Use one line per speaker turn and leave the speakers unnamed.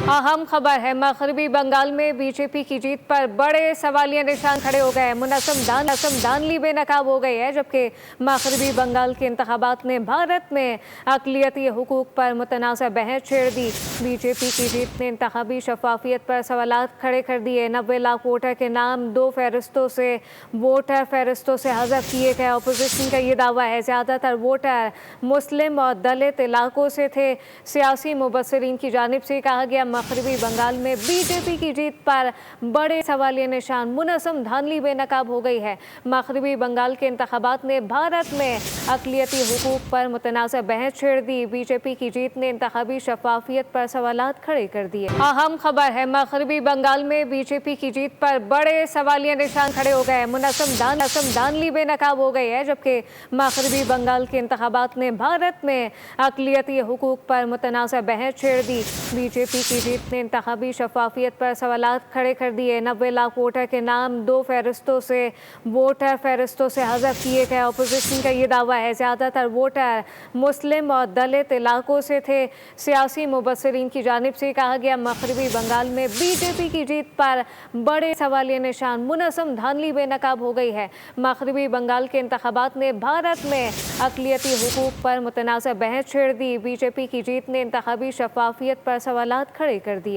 अहम खबर है, मगरबी बंगाल में बीजेपी की जीत पर बड़े सवालिया निशान खड़े हो गए हैं। मुनज़्ज़म धांधली बेनकाब हो गई है, जबकि मगरबी बंगाल के इंतखाबात ने भारत में अक़लियती हुकूक पर मुतनाज़ा बहस छेड़ दी। बीजेपी की जीत ने इंतखाबी शफाफियत पर सवालात खड़े कर दिए। 90 लाख वोटर के नाम दो फहरिस्तों से हज़फ किए गए। अपोजिशन का ये दावा है ज़्यादातर वोटर मुस्लिम और दलित इलाकों से थे। सियासी मुबस्सिरीन की जानिब से कहा गया मगरबी बंगाल में बीजेपी की जीत पर बड़े सवालिया निशान। मुनज़्ज़म धांधली बेनकाब हो गई है। मगरबी बंगाल के इंतखाबात ने भारत में अक़लियती हुकूक पर मुतनाज़ा बहस छेड़ दी। बीजेपी की जीत ने इंतखाबी शफाफियत पर सवालात खड़े कर दिए। अहम खबर है, मगरबी बंगाल में बीजेपी की जीत पर बड़े सवालिया निशान खड़े हो गए। मुनज़्ज़म धांधली बेनकाब हो गई है, जबकि मगरबी बंगाल के इंतखाबात ने भारत में अक़लियती हुकूक पर मुतनाज़ा बहस छेड़ दी। बीजेपी की जीत ने इंतखाबी शफाफियत पर सवालात खड़े कर दिए। 90 लाख वोटर के नाम दो फहरिस्तों से हज़फ किए गए। अपोजिशन का ये दावा है ज़्यादातर वोटर मुस्लिम और दलित इलाकों से थे। सियासी मुबस्सिरीन की जानिब से कहा गया मगरबी बंगाल में बीजेपी की जीत पर बड़े सवालिया निशान। मुनज़्ज़म धांधली बेनकाब हो गई है। मगरबी बंगाल के इंतखाबात ने भारत में अक़लियती हुकूक पर मुतनाज़ा बहस छेड़ दी। बीजेपी की जीत ने इंतखाबी शफाफियत पर सवालात खड़े कर दिए।